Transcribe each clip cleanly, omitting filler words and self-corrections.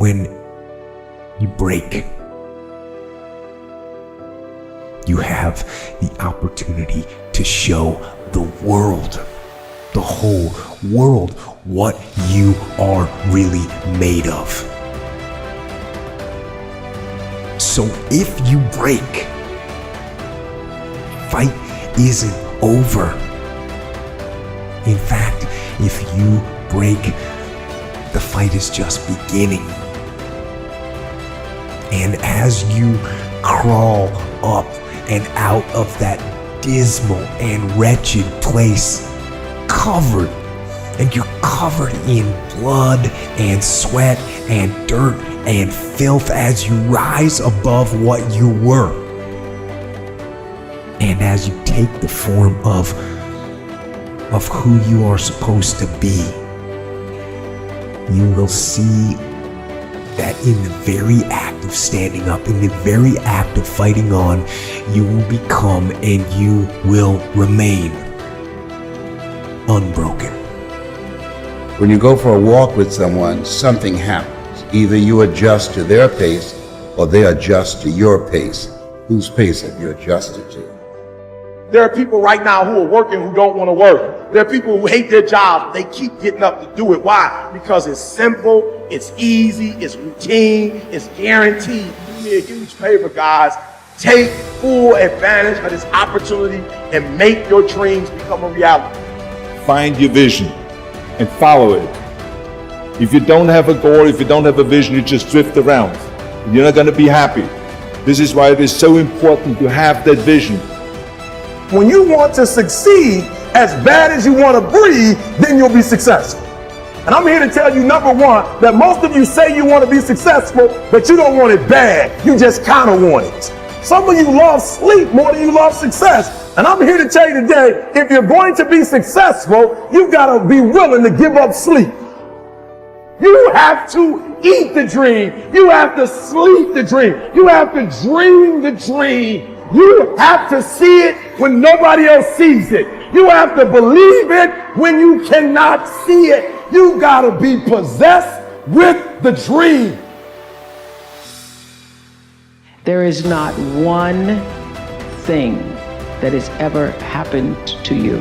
when you break, you have the opportunity to show the world, the whole world, what you are really made of. So if you break, fight isn't over. In fact, if you break, the fight is just beginning. And as you crawl up and out of that dismal and wretched place, you're covered in blood and sweat and dirt and filth as you rise above what you were. And as you take the form of who you are supposed to be, you will see that in the very act of standing up, in the very act of fighting on, you will become and you will remain unbroken. When you go for a walk with someone, something happens. Either you adjust to their pace or they adjust to your pace. Whose pace have you adjusted to? There are people right now who are working who don't want to work. There are people who hate their jobs. They keep getting up to do it. Why? Because it's simple, it's easy, it's routine, it's guaranteed. Do me a huge favor, guys. Take full advantage of this opportunity and make your dreams become a reality. Find your vision and follow it. If you don't have a goal, if you don't have a vision, you just drift around. You're not going to be happy. This is why it is so important to have that vision. When you want to succeed as bad as you want to breathe, then you'll be successful. And I'm here to tell you, number one, that most of you say you want to be successful, but you don't want it bad. You just kind of want it. Some of you love sleep more than you love success. And I'm here to tell you today, if you're going to be successful, you've got to be willing to give up sleep. You have to eat the dream. You have to sleep the dream. You have to dream the dream. You have to see it when nobody else sees it. You have to believe it when you cannot see it. You gotta be possessed with the dream. There is not one thing that has ever happened to you.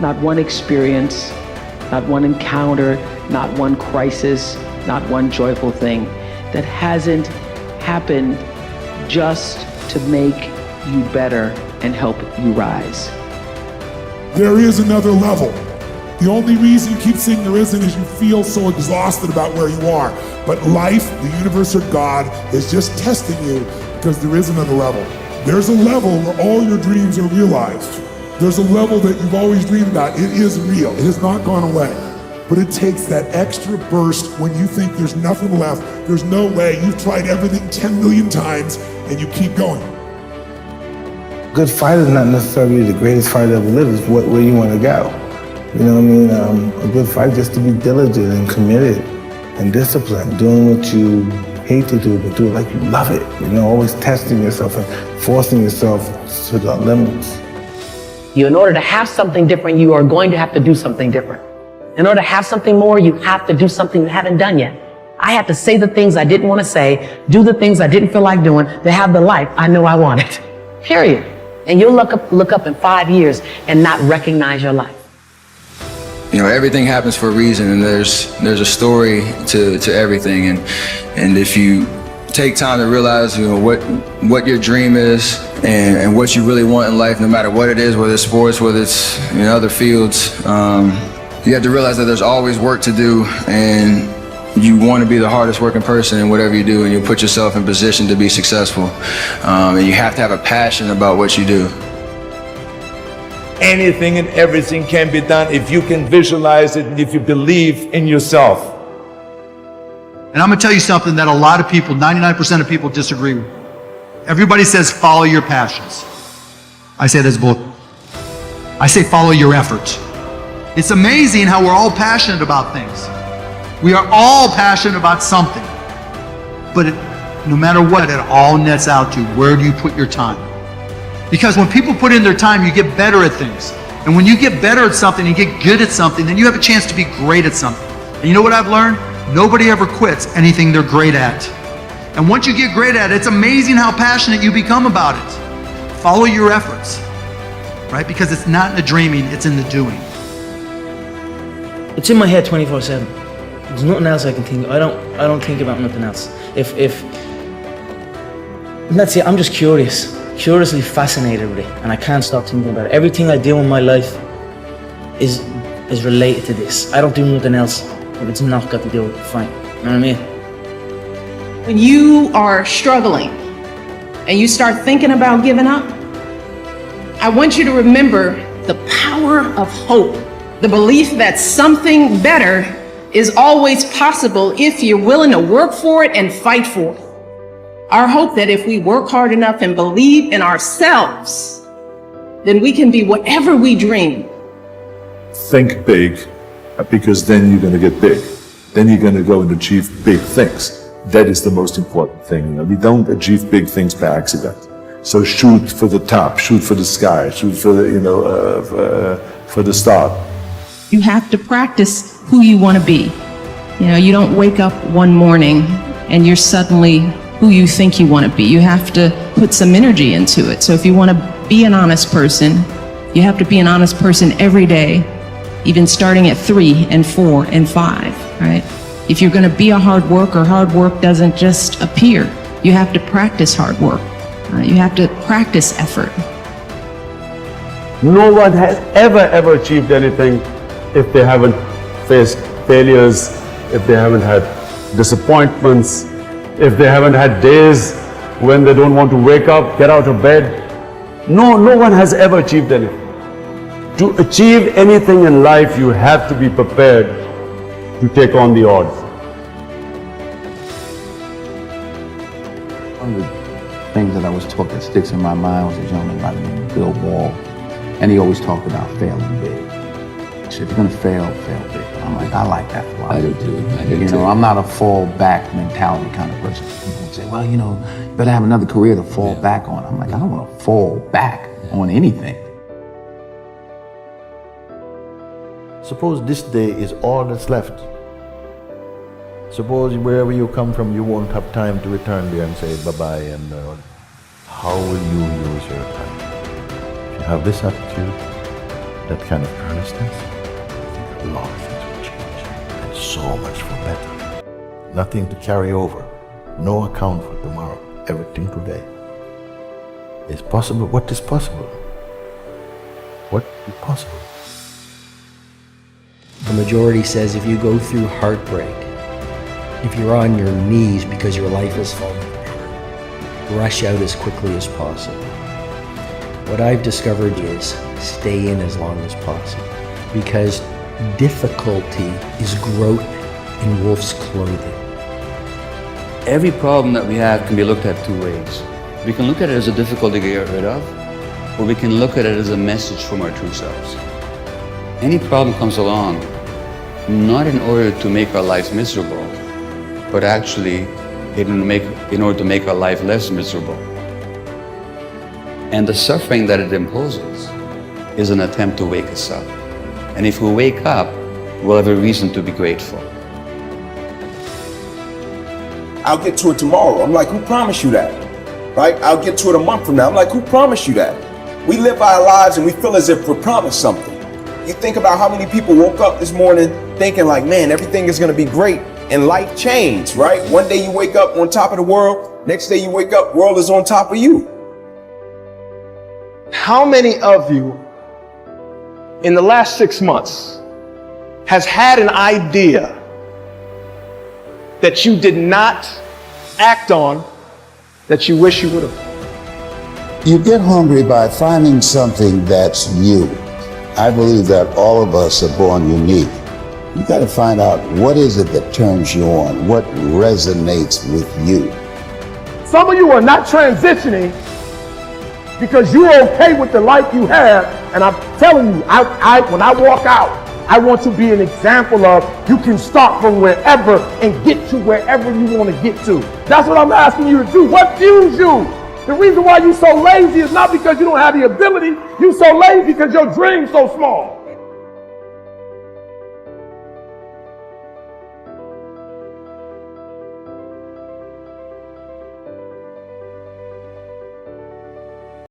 Not one experience, not one encounter, not one crisis, not one joyful thing that hasn't happened just to make you better and help you rise. There is another level. The only reason you keep saying there isn't is you feel so exhausted about where you are. But life, the universe, or God is just testing you because there is another level. There's a level where all your dreams are realized. There's a level that you've always dreamed about. It is real. It has not gone away. But it takes that extra burst when you think there's nothing left. There's no way. You've tried everything 10 million times and you keep going. Good fight is not necessarily the greatest fight ever lived. It's where you want to go. You know what I mean? A good fight just to be diligent and committed and disciplined, doing what you hate to do, but do it like you love it. You know, always testing yourself and forcing yourself to the limits. In order to have something different, you are going to have to do something different. In order to have something more, you have to do something you haven't done yet. I had to say the things I didn't want to say, do the things I didn't feel like doing, to have the life I know I wanted. Period. And you'll look up in 5 years and not recognize your life. You know, everything happens for a reason, and there's a story to everything. And if you take time to realize, you know, what your dream is and what you really want in life, no matter what it is, whether it's sports, whether it's in other fields, you have to realize that there's always work to do, and you want to be the hardest working person in whatever you do, and you put yourself in position to be successful. And you have to have a passion about what you do. Anything and everything can be done if you can visualize it and if you believe in yourself. And I'm going to tell you something that a lot of people, 99% of people disagree with. Everybody says follow your passions. I say that's bull. I say follow your efforts. It's amazing how we're all passionate about things. We are all passionate about something. But no matter what, it all nets out to where do you put your time? Because when people put in their time, you get better at things. And when you get better at something, you get good at something, then you have a chance to be great at something. And you know what I've learned? Nobody ever quits anything they're great at. And once you get great at it, it's amazing how passionate you become about it. Follow your efforts, right? Because it's not in the dreaming, it's in the doing. It's in my head 24/7. There's nothing else I can think of. I don't think about nothing else. And that's it, I'm just curiously fascinated with it, and I can't stop thinking about it. Everything I do in my life is related to this. I don't do nothing else if it's not got to do with it. Fine. You know what I mean? When you are struggling and you start thinking about giving up, I want you to remember the power of hope, the belief that something better is always possible if you're willing to work for it and fight for it. Our hope that if we work hard enough and believe in ourselves, then we can be whatever we dream. Think big, because then you're going to get big. Then you're going to go and achieve big things. That is the most important thing. We don't achieve big things by accident. So shoot for the top, shoot for the sky, shoot for the, for the start. You have to practice who you want to be. You don't wake up one morning and you're suddenly who you think you want to be. You have to put some energy into it. So if you want to be an honest person, you have to be an honest person every day, even starting at 3 and 4 and 5, right? If you're going to be a hard worker, hard work doesn't just appear. You have to practice hard work. You have to practice effort. No one has ever achieved anything if they haven't faced failures, if they haven't had disappointments, if they haven't had days when they don't want to wake up, get out of bed. No one has ever achieved anything. To achieve anything in life, you have to be prepared to take on the odds. One of the things that I was taught that sticks in my mind was a gentleman by the name of Bill Ball, and he always talked about failing big. He said, if you're gonna fail big. I'm like, I like that philosophy. I do too. I'm not a fall back mentality kind of person. People would say, well, you better have another career to fall back on. I'm like, I don't want to fall back on anything. Suppose this day is all that's left. Suppose wherever you come from, you won't have time to return there and say bye-bye, and how will you use your time? If you have this attitude, that kind of earnestness, I think a lot of things will change, and so much for better. Nothing to carry over, no account for tomorrow, everything today is possible. What is possible? What is possible? The majority says if you go through heartbreak, if you're on your knees because your life is falling apart, rush out as quickly as possible. What I've discovered is stay in as long as possible, because difficulty is growth in wolf's clothing. Every problem that we have can be looked at two ways. We can look at it as a difficulty to get rid of, or we can look at it as a message from our true selves. Any problem comes along not in order to make our lives miserable, but actually in order to make our life less miserable. And the suffering that it imposes is an attempt to wake us up. And if we wake up, we'll have a reason to be grateful. I'll get to it tomorrow. I'm like, who promised you that? Right? I'll get to it a month from now. I'm like, who promised you that? We live our lives and we feel as if we're promised something. You think about how many people woke up this morning thinking like, man, everything is going to be great, and life changed, right? One day you wake up on top of the world, next day you wake up, world is on top of you. How many of you in the last 6 months has had an idea that you did not act on that you wish you would have? You get hungry by finding something that's new. I believe that all of us are born unique. You got to find out what is it that turns you on, what resonates with you. Some of you are not transitioning because you're okay with the life you have, and I'm telling you, when I walk out, I want to be an example of you can start from wherever and get to wherever you want to get to. That's what I'm asking you to do. What fuels you? The reason why you're so lazy is not because you don't have the ability. You're so lazy because your dream's so small.